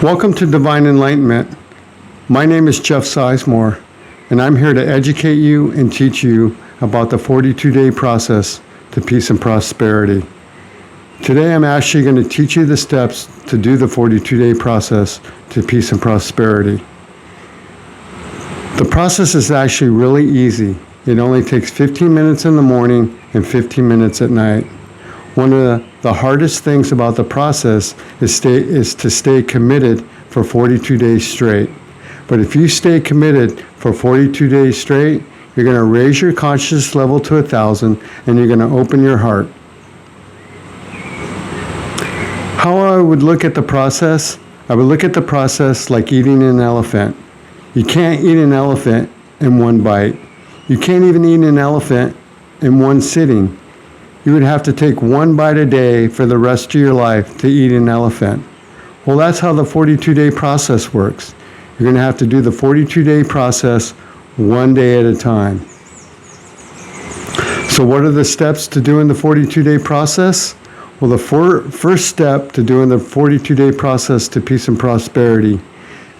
Welcome to Divine Enlightenment. My name is Jeff Sizemore, and I'm here to educate you and teach you about the 42-day process to peace and prosperity. Today I'm actually going to teach you the steps to do the 42-day process to peace and prosperity. The process is actually really easy. It only takes 15 minutes in the morning and 15 minutes at night. One of the hardest things about the process is to stay committed for 42 days straight. But if you stay committed for 42 days straight, you're going to raise your consciousness level to 1,000 and you're going to open your heart. How I would look at the process? I would look at the process like eating an elephant. You can't eat an elephant in one bite. You can't even eat an elephant in one sitting. You would have to take one bite a day for the rest of your life to eat an elephant. Well, that's how the 42-day process works. You're going to have to do the 42-day process one day at a time. So what are the steps to doing the 42-day process? Well, the first step to doing the 42-day process to peace and prosperity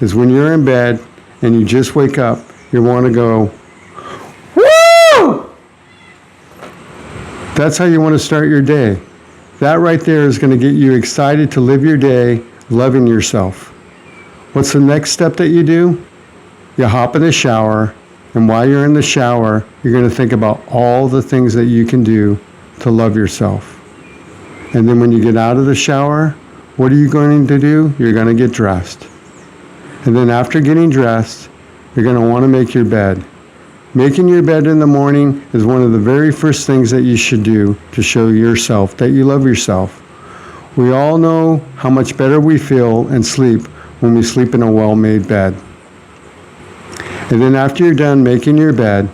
is when you're in bed and you just wake up, you want to go, woo! That's how you want to start your day. That right there is going to get you excited to live your day loving yourself. What's the next step that you do? You hop in the shower, and while you're in the shower, you're going to think about all the things that you can do to love yourself. And then when you get out of the shower, what are you going to do? You're going to get dressed. And then after getting dressed, you're going to want to make your bed. Making your bed in the morning is one of the very first things that you should do to show yourself that you love yourself. We all know how much better we feel and sleep when we sleep in a well-made bed. And then after you're done making your bed,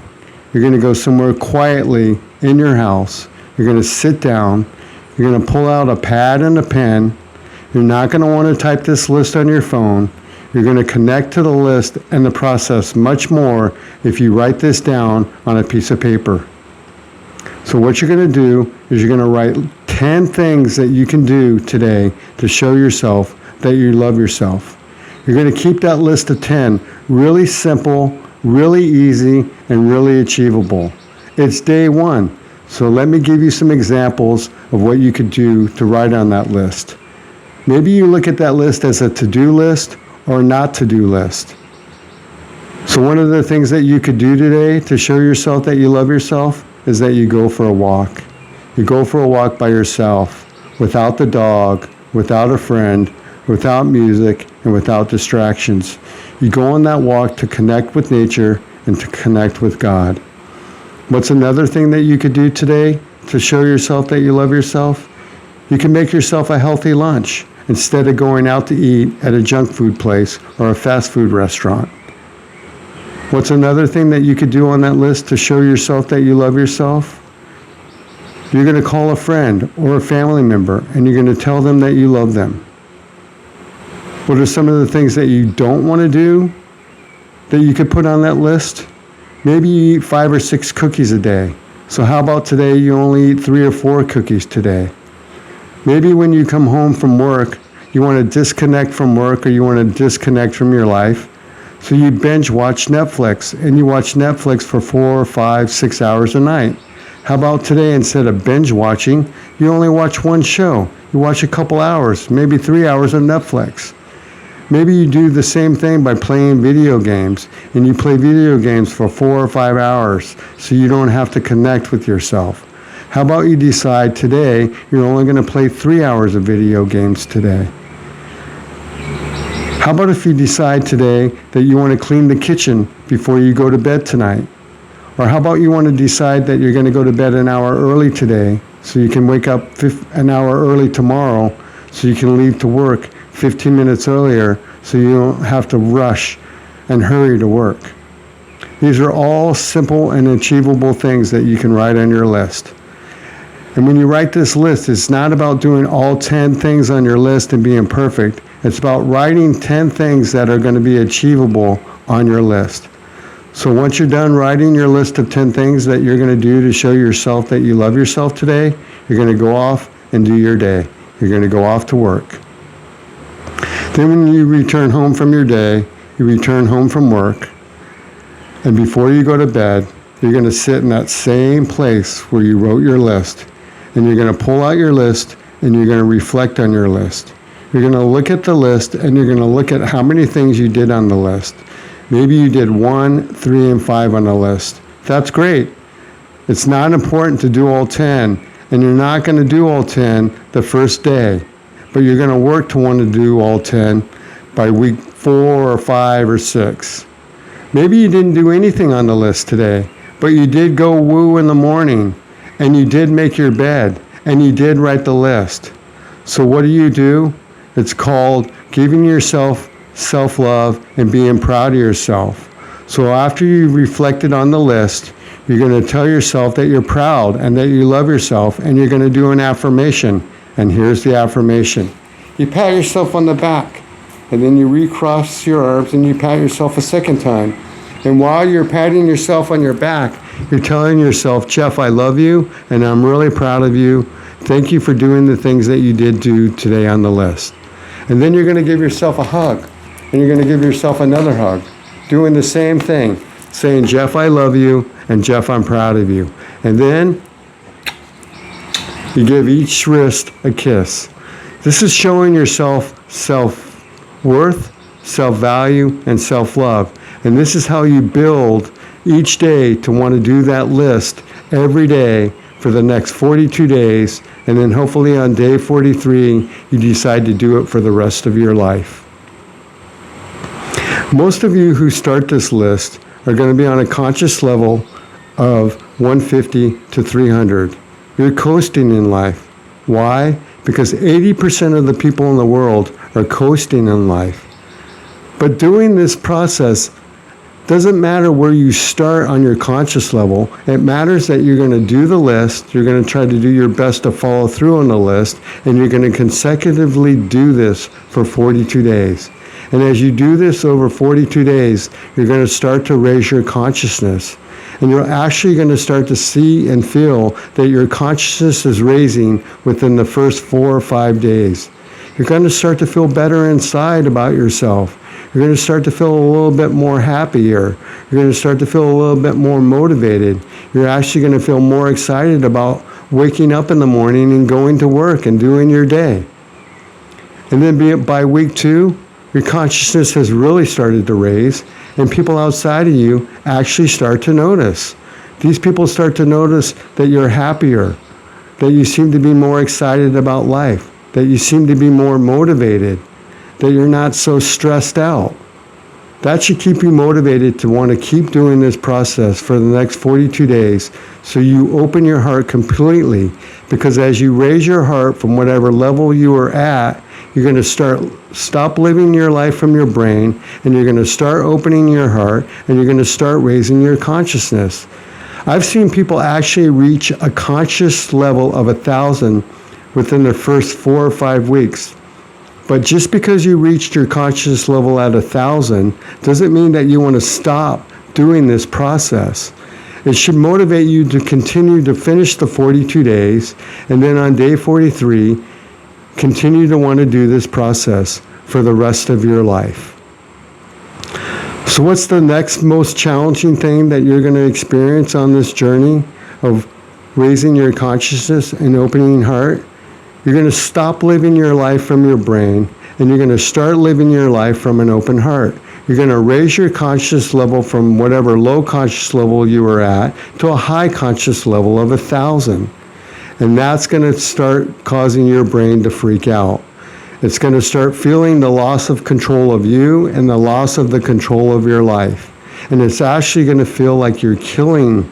you're going to go somewhere quietly in your house. You're going to sit down. You're going to pull out a pad and a pen. You're not going to want to type this list on your phone. You're going to connect to the list and the process much more if you write this down on a piece of paper. So what you're going to do is you're going to write 10 things that you can do today to show yourself that you love yourself. You're going to keep that list of 10 really simple, really easy, and really achievable. It's day one. So let me give you some examples of what you could do to write on that list. Maybe you look at that list as a to-do list or not to-do list. So one of the things that you could do today to show yourself that you love yourself is that you go for a walk. You go for a walk by yourself, without the dog, without a friend, without music, and without distractions. You go on that walk to connect with nature and to connect with God. What's another thing that you could do today to show yourself that you love yourself? You can make yourself a healthy lunch instead of going out to eat at a junk food place or a fast food restaurant. What's another thing that you could do on that list to show yourself that you love yourself? You're going to call a friend or a family member and you're going to tell them that you love them. What are some of the things that you don't want to do that you could put on that list? Maybe you eat 5 or 6 cookies a day. So how about today you only eat 3 or 4 cookies today? Maybe when you come home from work, you want to disconnect from work or you want to disconnect from your life. So you binge watch Netflix and you watch Netflix for 4, 5, 6 hours a night. How about today, instead of binge watching, you only watch one show. You watch a couple hours, maybe 3 hours on Netflix. Maybe you do the same thing by playing video games and you play video games for 4 or 5 hours so you don't have to connect with yourself. How about you decide today you're only going to play 3 hours of video games today? How about if you decide today that you want to clean the kitchen before you go to bed tonight? Or how about you want to decide that you're going to go to bed an hour early today so you can wake up an hour early tomorrow so you can leave to work 15 minutes earlier so you don't have to rush and hurry to work? These are all simple and achievable things that you can write on your list. And when you write this list, it's not about doing all 10 things on your list and being perfect. It's about writing 10 things that are going to be achievable on your list. So once you're done writing your list of 10 things that you're going to do to show yourself that you love yourself today, you're going to go off and do your day. You're going to go off to work. Then when you return home from your day, you return home from work, and before you go to bed, you're going to sit in that same place where you wrote your list, and you're going to pull out your list, and you're going to reflect on your list. You're going to look at the list, and you're going to look at how many things you did on the list. Maybe you did 1, 3, and 5 on the list. That's great. It's not important to do all 10, and you're not going to do all 10 the first day, but you're going to work to want to do all 10 by week 4 or 5 or 6. Maybe you didn't do anything on the list today, but you did go woo in the morning, and you did make your bed, and you did write the list. So what do? It's called giving yourself self-love and being proud of yourself. So after you've reflected on the list, you're going to tell yourself that you're proud and that you love yourself, and you're going to do an affirmation. And here's the affirmation. You pat yourself on the back, and then you recross your arms and you pat yourself a second time. And while you're patting yourself on your back, you're telling yourself, Jeff, I love you, and I'm really proud of you. Thank you for doing the things that you did do today on the list. And then you're going to give yourself a hug, and you're going to give yourself another hug, doing the same thing, saying, Jeff, I love you, and Jeff, I'm proud of you. And then you give each wrist a kiss. This is showing yourself self-worth, self-value, and self-love. And this is how you build each day to want to do that list every day for the next 42 days. And then hopefully on day 43, you decide to do it for the rest of your life. Most of you who start this list are going to be on a conscious level of 150 to 300. You're coasting in life. Why? Because 80% of the people in the world are coasting in life. But doing this process doesn't matter where you start on your conscious level. It matters that you're going to do the list, you're going to try to do your best to follow through on the list, and you're going to consecutively do this for 42 days. And as you do this over 42 days, you're going to start to raise your consciousness. And you're actually going to start to see and feel that your consciousness is raising within the first 4 or 5 days. You're going to start to feel better inside about yourself. You're going to start to feel a little bit more happier. You're going to start to feel a little bit more motivated. You're actually going to feel more excited about waking up in the morning and going to work and doing your day. And then by week 2, your consciousness has really started to raise, and people outside of you actually start to notice. These people start to notice that you're happier, that you seem to be more excited about life, that you seem to be more motivated, that you're not so stressed out. That should keep you motivated to want to keep doing this process for the next 42 days, so you open your heart completely, because as you raise your heart from whatever level you are at, you're going to stop living your life from your brain, and you're going to start opening your heart, and you're going to start raising your consciousness. I've seen people actually reach a conscious level of 1,000 within the first 4 or 5 weeks. But just because you reached your conscious level at 1,000 doesn't mean that you want to stop doing this process. It should motivate you to continue to finish the 42 days, and then on day 43, continue to want to do this process for the rest of your life. So what's the next most challenging thing that you're going to experience on this journey of raising your consciousness and opening heart? You're going to stop living your life from your brain, and you're going to start living your life from an open heart. You're going to raise your conscious level from whatever low conscious level you were at to a high conscious level of 1,000. And that's going to start causing your brain to freak out. It's going to start feeling the loss of control of you and the loss of the control of your life. And it's actually going to feel like you're killing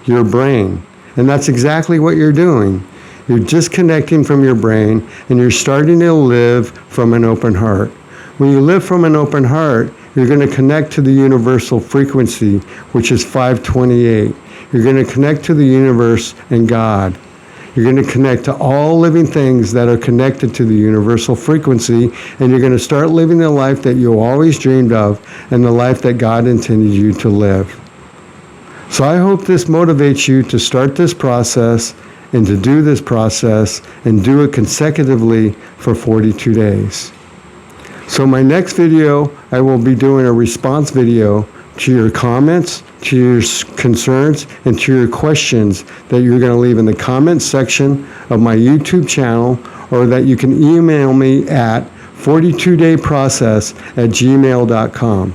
your brain. And that's exactly what you're doing. You're disconnecting from your brain, and you're starting to live from an open heart. When you live from an open heart, you're going to connect to the universal frequency, which is 528. You're going to connect to the universe and God. You're going to connect to all living things that are connected to the universal frequency, and you're going to start living the life that you always dreamed of and the life that God intended you to live. So I hope this motivates you to start this process and to do this process and do it consecutively for 42 days. So my next video, I will be doing a response video to your comments, to your concerns, and to your questions that you're going to leave in the comments section of my YouTube channel, or that you can email me at 42dayprocess@gmail.com.